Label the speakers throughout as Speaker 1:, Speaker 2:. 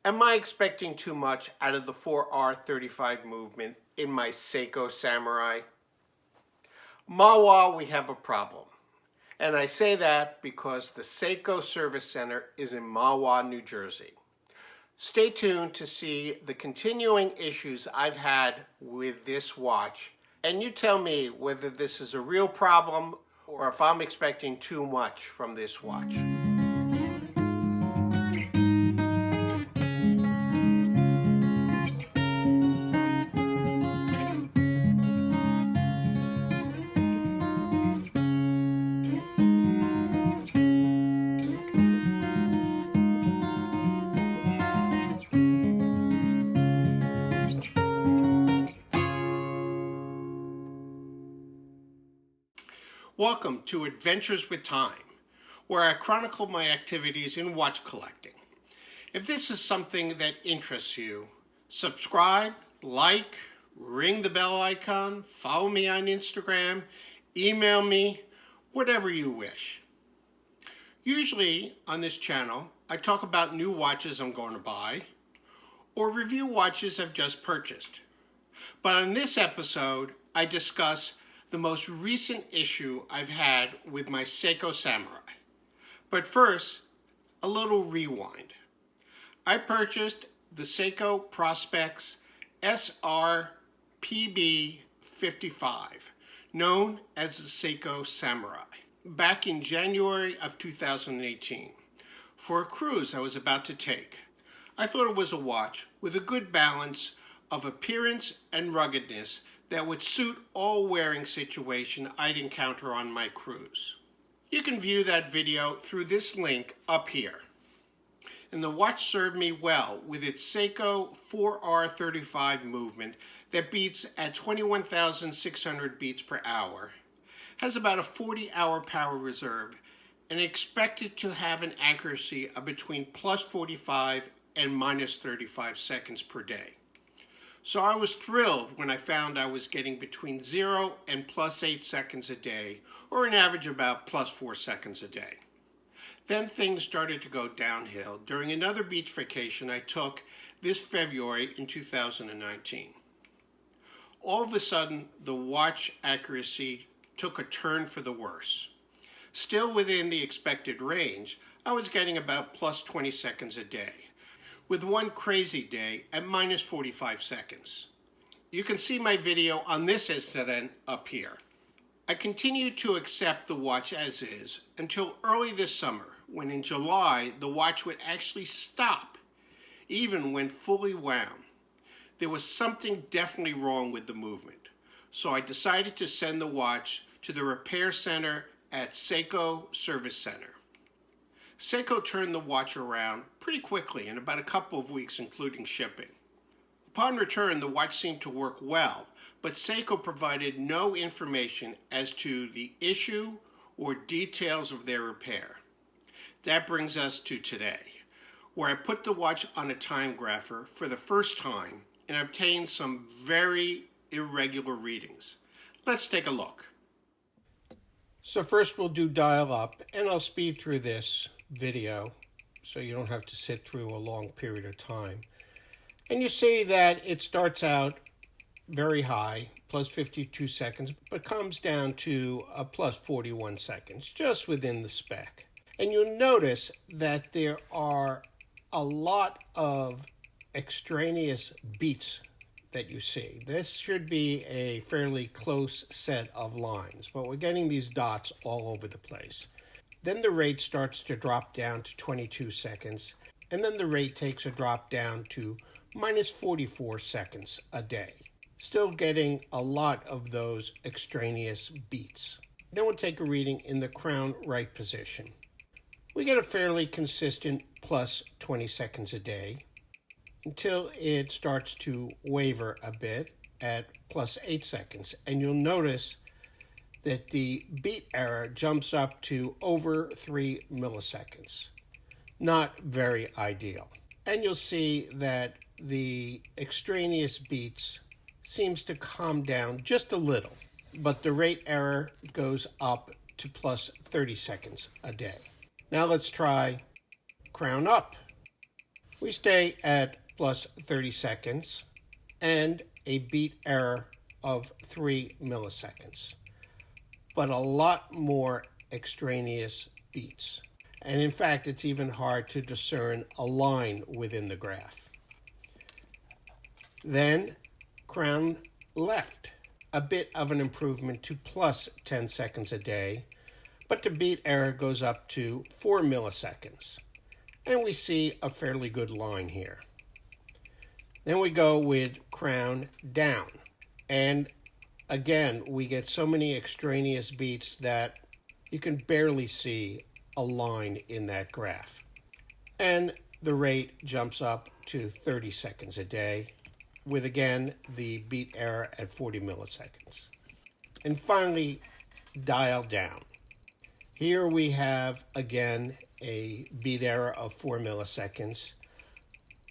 Speaker 1: Am I expecting too much out of the 4R35 movement in my Seiko Samurai? Mahwah, we have a problem. And I say that because the Seiko Service Center is in Mahwah, New Jersey. Stay tuned to see the continuing issues I've had with this watch, and you tell me whether this is a real problem or if I'm expecting too much from this watch. Welcome to Adventures with Time, where I chronicle my activities in watch collecting. If this is something that interests you, subscribe, like, ring the bell icon, follow me on Instagram, email me, whatever you wish. Usually on this channel, I talk about new watches I'm going to buy or review watches I've just purchased. But on this episode, I discuss the most recent issue I've had with my Seiko Samurai. But first, a little rewind. I purchased the Seiko Prospex SRPB55, known as the Seiko Samurai, back in January of 2018, for a cruise I was about to take. I thought it was a watch with a good balance of appearance and ruggedness that would suit all wearing situation I'd encounter on my cruise. You can view that video through this link up here. And the watch served me well with its Seiko 4R35 movement that beats at 21,600 beats per hour, has about a 40-hour power reserve, and expected to have an accuracy of between plus 45 and minus 35 seconds per day. So I was thrilled when I found I was getting between 0 and plus 8 seconds a day, or an average about plus 4 seconds a day. Then things started to go downhill during another beach vacation I took this February in 2019. All of a sudden, the watch accuracy took a turn for the worse. Still within the expected range, I was getting about plus 20 seconds a day, with one crazy day at minus 45 seconds. You can see my video on this incident up here. I continued to accept the watch as is until early this summer, when in July the watch would actually stop, even when fully wound. There was something definitely wrong with the movement, so I decided to send the watch to the repair center at Seiko Service Center. Seiko turned the watch around pretty quickly in about a couple of weeks, including shipping. Upon return, the watch seemed to work well, but Seiko provided no information as to the issue or details of their repair. That brings us to today, where I put the watch on a time grapher for the first time and obtained some very irregular readings. Let's take a look. So first we'll do dial up, and I'll speed through this video so you don't have to sit through a long period of time. And you see that it starts out very high, plus 52 seconds, but comes down to a plus 41 seconds, just within the spec. And you'll notice that there are a lot of extraneous beats that you see. This should be a fairly close set of lines, but we're getting these dots all over the place. Then the rate starts to drop down to 22 seconds, and then the rate takes a drop down to minus 44 seconds a day. Still getting a lot of those extraneous beats. Then we'll take a reading in the crown right position. We get a fairly consistent plus 20 seconds a day until it starts to waver a bit at plus 8 seconds. And you'll notice that the beat error jumps up to over 3 milliseconds. Not very ideal. And you'll see that the extraneous beats seems to calm down just a little, but the rate error goes up to plus 30 seconds a day. Now let's try crown up. We stay at plus 30 seconds and a beat error of 3 milliseconds, but a lot more extraneous beats. And in fact, it's even hard to discern a line within the graph. Then crown left, a bit of an improvement to plus 10 seconds a day, but the beat error goes up to 4 milliseconds. And we see a fairly good line here. Then we go with crown down. And again, we get so many extraneous beats that you can barely see a line in that graph. And the rate jumps up to 30 seconds a day, with again the beat error at 40 milliseconds. And finally, dial down. Here we have again a beat error of 4 milliseconds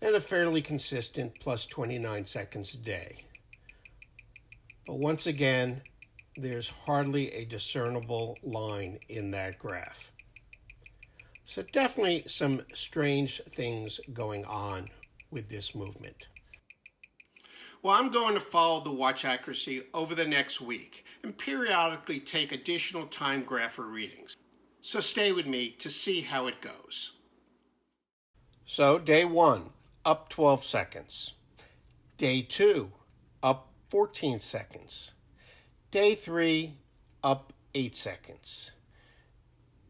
Speaker 1: and a fairly consistent plus 29 seconds a day. But once again, there's hardly a discernible line in that graph. So definitely some strange things going on with this movement. Well, I'm going to follow the watch accuracy over the next week and periodically take additional time grapher readings. So stay with me to see how it goes. So day 1, up 12 seconds. Day 2, up 14 seconds. Day 3, up 8 seconds.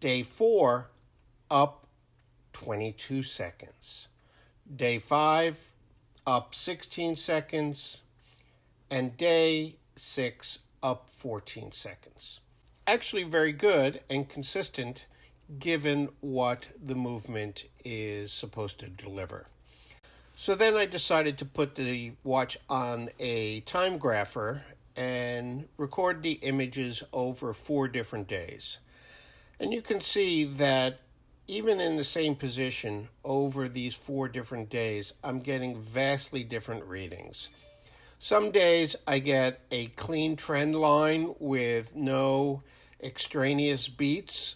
Speaker 1: Day 4, up 22 seconds. Day 5, up 16 seconds. And day 6, up 14 seconds. Actually very good and consistent given what the movement is supposed to deliver. So then I decided to put the watch on a time grapher and record the images over 4 different days. And you can see that even in the same position over these 4 different days, I'm getting vastly different readings. Some days I get a clean trend line with no extraneous beats,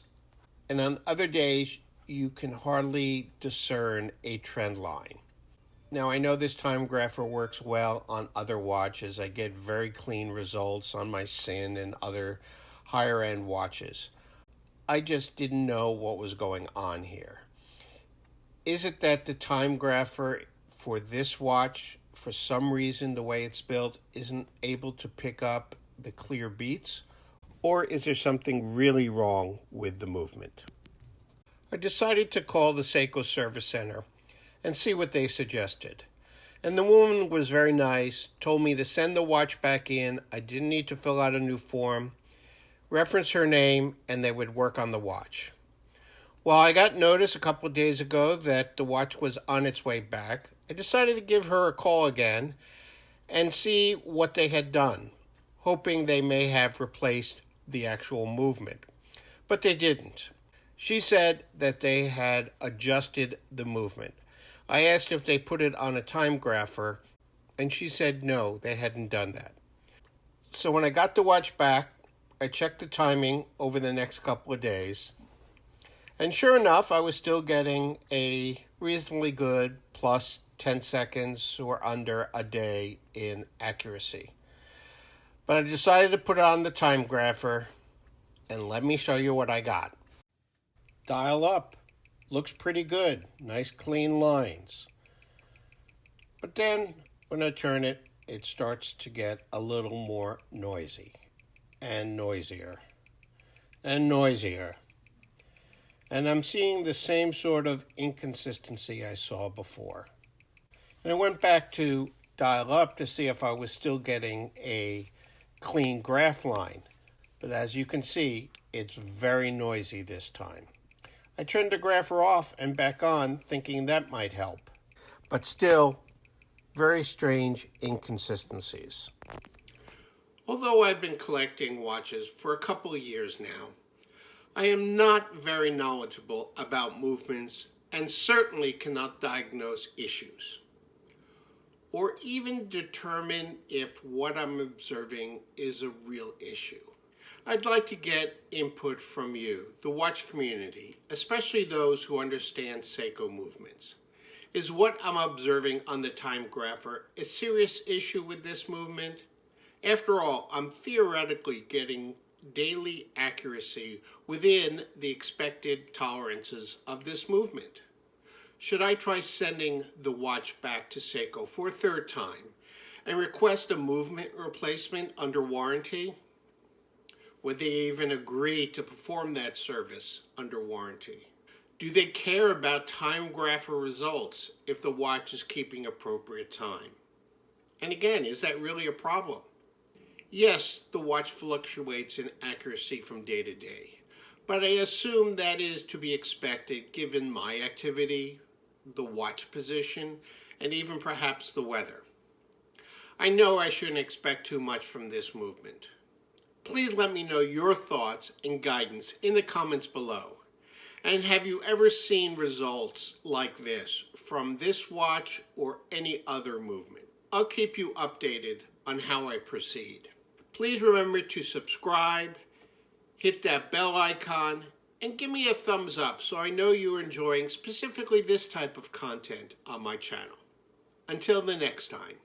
Speaker 1: and on other days you can hardly discern a trend line. Now I know this time grapher works well on other watches. I get very clean results on my Sin and other higher end watches. I just didn't know what was going on here. Is it that the time grapher for this watch, for some reason the way it's built, isn't able to pick up the clear beats? Or is there something really wrong with the movement? I decided to call the Seiko Service Center and see what they suggested. And the woman was very nice, told me to send the watch back in. I didn't need to fill out a new form, reference her name, and they would work on the watch. Well, I got notice a couple of days ago that the watch was on its way back. I decided to give her a call again and see what they had done, hoping they may have replaced the actual movement. But they didn't. She said that they had adjusted the movement. I asked if they put it on a time grapher, and she said no, they hadn't done that. So when I got the watch back, I checked the timing over the next couple of days, and sure enough, I was still getting a reasonably good plus 10 seconds or under a day in accuracy. But I decided to put it on the time grapher, and let me show you what I got. Dial up. Looks pretty good. Nice clean lines. But then, when I turn it, it starts to get a little more noisy. And noisier. And noisier. And I'm seeing the same sort of inconsistency I saw before. And I went back to dial up to see if I was still getting a clean graph line. But as you can see, it's very noisy this time. I turned the grapher off and back on, thinking that might help. But still, very strange inconsistencies. Although I've been collecting watches for a couple of years now, I am not very knowledgeable about movements and certainly cannot diagnose issues or even determine if what I'm observing is a real issue. I'd like to get input from you, the watch community, especially those who understand Seiko movements. Is what I'm observing on the time grapher a serious issue with this movement? After all, I'm theoretically getting daily accuracy within the expected tolerances of this movement. Should I try sending the watch back to Seiko for a third time and request a movement replacement under warranty? Would they even agree to perform that service under warranty? Do they care about time grapher results if the watch is keeping appropriate time? And again, is that really a problem? Yes, the watch fluctuates in accuracy from day to day, but I assume that is to be expected given my activity, the watch position, and even perhaps the weather. I know I shouldn't expect too much from this movement. Please let me know your thoughts and guidance in the comments below. And have you ever seen results like this from this watch or any other movement? I'll keep you updated on how I proceed. Please remember to subscribe, hit that bell icon, and give me a thumbs up so I know you're enjoying specifically this type of content on my channel. Until the next time.